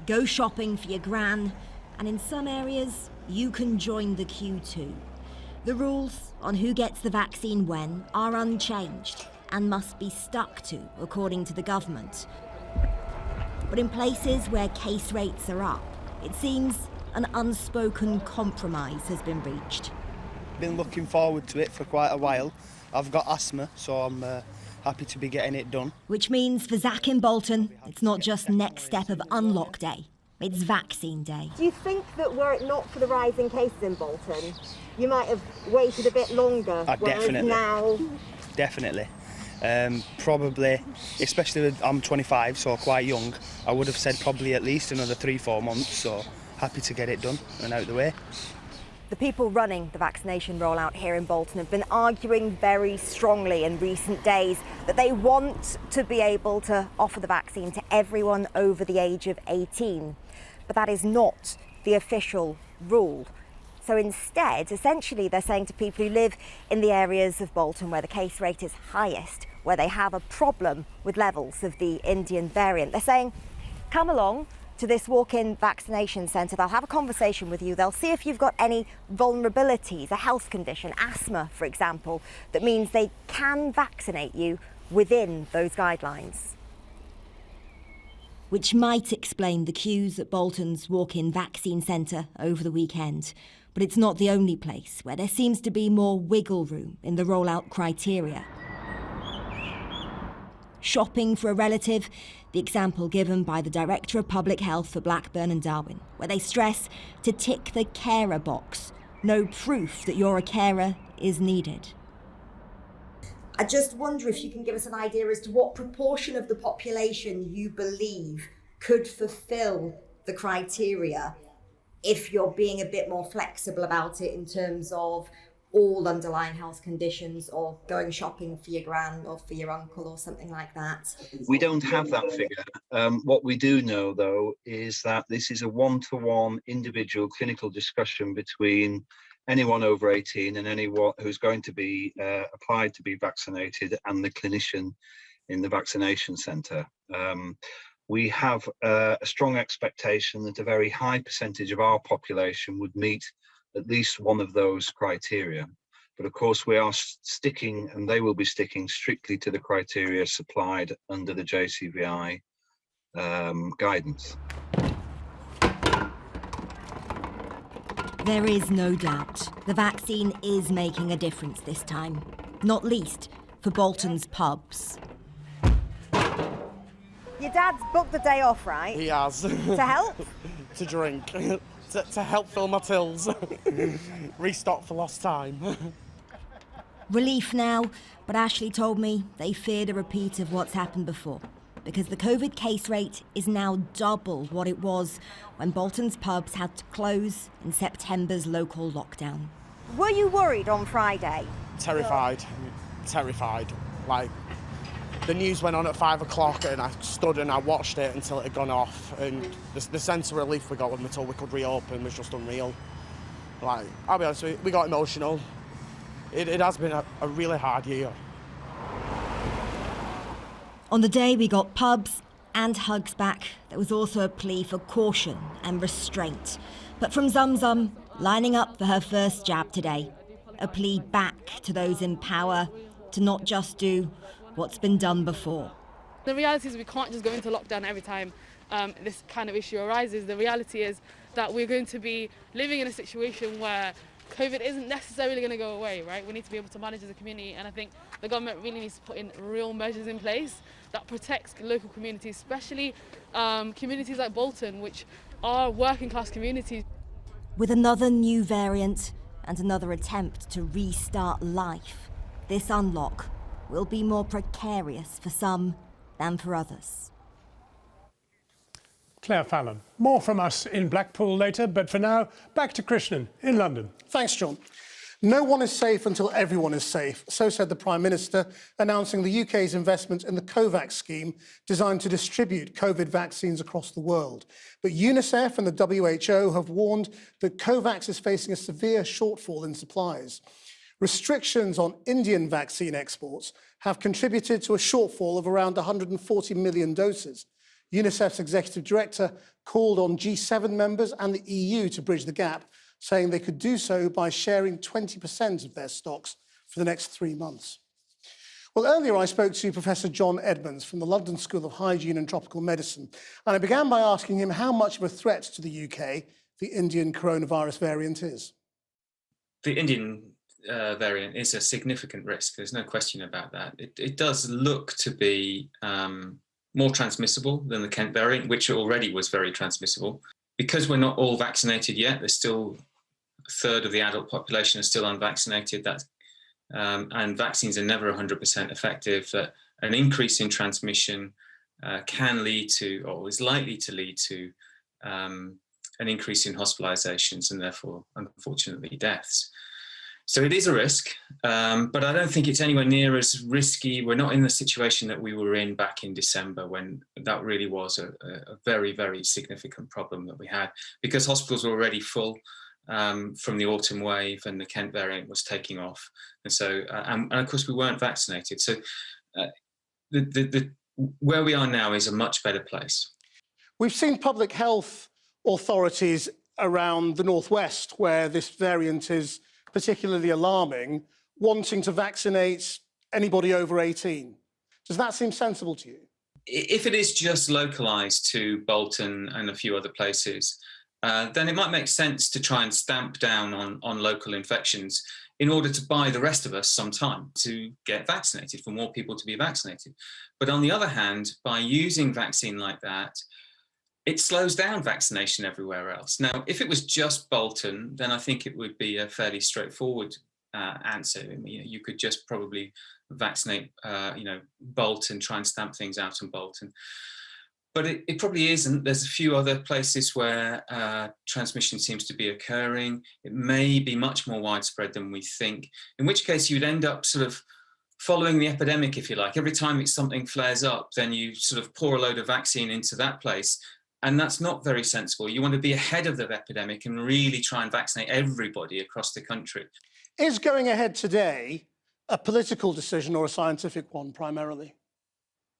go shopping for your gran, and in some areas, you can join the queue too. The rules on who gets the vaccine when are unchanged and must be stuck to, according to the government. But in places where case rates are up, it seems an unspoken compromise has been reached. Been looking forward to it for quite a while. I've got asthma, so I'm happy to be getting it done. Which means for Zach in Bolton, it's not just next step of unlock day, it's vaccine day. Do you think that were it not for the rise in cases in Bolton, you might have waited a bit longer? Definitely. Now... Definitely. Probably, especially with, I'm 25, so quite young, I would have said probably at least another 3-4 months, so happy to get it done and out the way. The people running the vaccination rollout here in Bolton have been arguing very strongly in recent days that they want to be able to offer the vaccine to everyone over the age of 18. But that is not the official rule. So instead, essentially, they're saying to people who live in the areas of Bolton where the case rate is highest, where they have a problem with levels of the Indian variant, they're saying, come along to this walk-in vaccination centre. They'll have a conversation with you. They'll see if you've got any vulnerabilities, a health condition, asthma, for example, that means they can vaccinate you within those guidelines. Which might explain the queues at Bolton's walk-in vaccine centre over the weekend. But it's not the only place where there seems to be more wiggle room in the rollout criteria. Shopping for a relative, the example given by the Director of Public Health for Blackburn and Darwen, where they stress to tick the carer box. No proof that you're a carer is needed. I just wonder if you can give us an idea as to what proportion of the population you believe could fulfil the criteria if you're being a bit more flexible about it in terms of all underlying health conditions or going shopping for your gran or for your uncle or something like that. We don't have that figure. What we do know, though, is that this is a one-to-one individual clinical discussion between anyone over 18 and anyone who's going to be applied to be vaccinated and the clinician in the vaccination centre. We have a strong expectation that a very high percentage of our population would meet at least one of those criteria. But of course, we are sticking, and they will be sticking strictly to the criteria supplied under the JCVI guidance. There is no doubt the vaccine is making a difference this time, not least for Bolton's pubs. Your dad's booked the day off, right? He has. To help? To drink. To help fill my tills. Restock for lost time. Relief now, but Ashley told me they feared a repeat of what's happened before, because the COVID case rate is now double what it was when Bolton's pubs had to close in September's local lockdown. Were you worried on Friday? Terrified. Terrified. Like, the news went on at 5 o'clock and I stood and I watched it until it had gone off, and the sense of relief we got when we told we could reopen was just unreal. Like, I'll be honest with you, we got emotional. It has been a really hard year. On the day we got pubs and hugs back, there was also a plea for caution and restraint. But from Zamzam, lining up for her first jab today, a plea back to those in power to not just do what's been done before. The reality is we can't just go into lockdown every time this kind of issue arises. The reality is that we're going to be living in a situation where COVID isn't necessarily going to go away, right? We need to be able to manage as a community, and I think the government really needs to put in real measures in place that protects local communities, especially communities like Bolton, which are working class communities. With another new variant and another attempt to restart life, this unlock will be more precarious for some than for others. Claire Fallon. More from us in Blackpool later, but for now, back to Krishnan in London. Thanks, John. No one is safe until everyone is safe, so said the Prime Minister, announcing the UK's investment in the COVAX scheme designed to distribute COVID vaccines across the world. But UNICEF and the WHO have warned that COVAX is facing a severe shortfall in supplies. Restrictions on Indian vaccine exports have contributed to a shortfall of around 140 million doses. UNICEF's executive director called on G7 members and the EU to bridge the gap, saying they could do so by sharing 20% of their stocks for the next 3 months. Well, earlier I spoke to Professor John Edmonds from the London School of Hygiene and Tropical Medicine, and I began by asking him how much of a threat to the UK the Indian coronavirus variant is. The Indian variant is a significant risk. There's no question about that. It does look to be more transmissible than the Kent variant, which already was very transmissible. Because we're not all vaccinated yet, there's still a third of the adult population are still unvaccinated. And vaccines are never 100% effective. That an increase in transmission can lead to, or is likely to lead to, an increase in hospitalizations and therefore, unfortunately, deaths. So it is a risk, but I don't think it's anywhere near as risky. We're not in the situation that we were in back in December, when that really was a very, very significant problem that we had, because hospitals were already full from the autumn wave, and the Kent variant was taking off. And so, and of course, we weren't vaccinated. So where we are now is a much better place. We've seen public health authorities around the northwest, where this variant is particularly alarming, wanting to vaccinate anybody over 18. Does that seem sensible to you? If it is just localised to Bolton and a few other places, then it might make sense to try and stamp down on local infections in order to buy the rest of us some time to get vaccinated, for more people to be vaccinated. But on the other hand, by using vaccine like that, it slows down vaccination everywhere else. Now, if it was just Bolton, then I think it would be a fairly straightforward answer. I mean, you could just probably vaccinate, Bolton, try and stamp things out on Bolton. But it probably isn't. There's a few other places where transmission seems to be occurring. It may be much more widespread than we think, in which case you'd end up sort of following the epidemic, if you like. Every time something flares up, then you sort of pour a load of vaccine into that place. And that's not very sensible. You want to be ahead of the epidemic and really try and vaccinate everybody across the country. Is going ahead today a political decision or a scientific one primarily?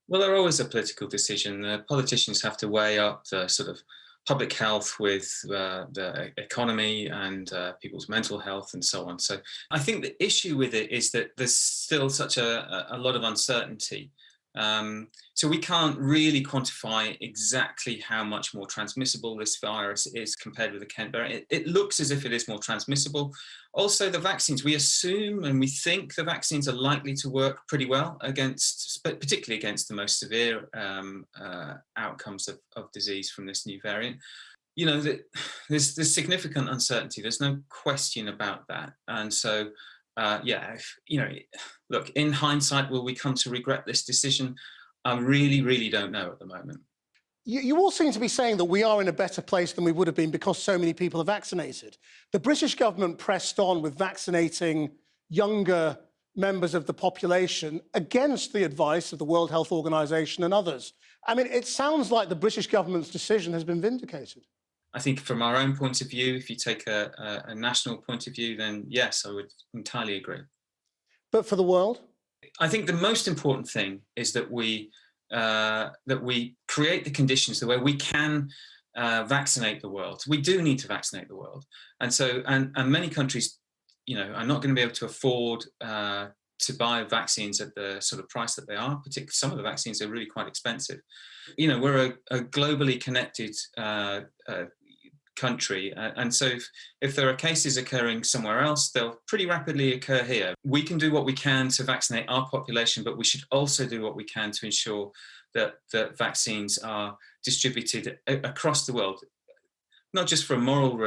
Well, they're always a political decision. The politicians have to weigh up the sort of public health with the economy and people's mental health and so on. So I think the issue with it is that there's still such a lot of uncertainty. So we can't really quantify exactly how much more transmissible this virus is compared with the Kent variant. It looks as if it is more transmissible. Also, the vaccines, we assume and we think the vaccines are likely to work pretty well against, particularly against the most severe outcomes of disease from this new variant. You know, there's significant uncertainty. There's no question about that. And so, look, in hindsight, will we come to regret this decision? I really, really don't know at the moment. You all seem to be saying that we are in a better place than we would have been because so many people are vaccinated. The British government pressed on with vaccinating younger members of the population against the advice of the World Health Organization and others. I mean, it sounds like the British government's decision has been vindicated. I think from our own point of view, if you take a national point of view, then yes, I would entirely agree. But for the world? I think the most important thing is that we create the conditions where we can vaccinate the world. We do need to vaccinate the world. And so, and many countries, are not going to be able to afford to buy vaccines at the sort of price that they are. Particularly, some of the vaccines are really quite expensive. We're a globally connected country. And so if there are cases occurring somewhere else, they'll pretty rapidly occur here. We can do what we can to vaccinate our population, but we should also do what we can to ensure that vaccines are distributed across the world, not just for moral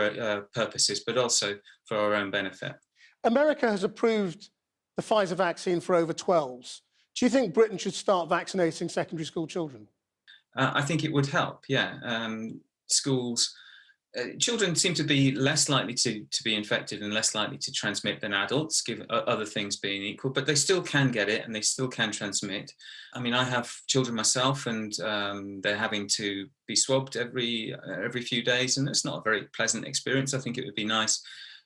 purposes, but also for our own benefit. America has approved the Pfizer vaccine for over 12s. Do you think Britain should start vaccinating secondary school children? I think it would help, yeah. Children seem to be less likely to be infected and less likely to transmit than adults, given other things being equal, but they still can get it and they still can transmit. I mean, I have children myself, and they're having to be swabbed every few days, and it's not a very pleasant experience. I think it would be nice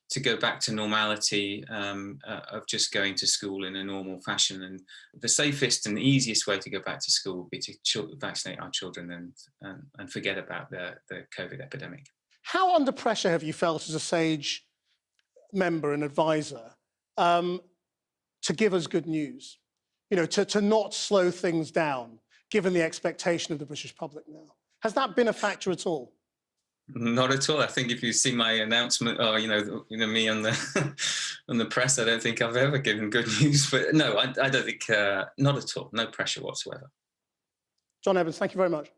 to go back to normality of just going to school in a normal fashion. And the safest and easiest way to go back to school would be to vaccinate our children and forget about the COVID epidemic. How under pressure have you felt as a SAGE member and advisor to give us good news? You know, to not slow things down, given the expectation of the British public now? Has that been a factor at all? Not at all. I think if you see my announcement, or me on the on the press, I don't think I've ever given good news. But no, I don't think, not at all. No pressure whatsoever. John Evans, thank you very much.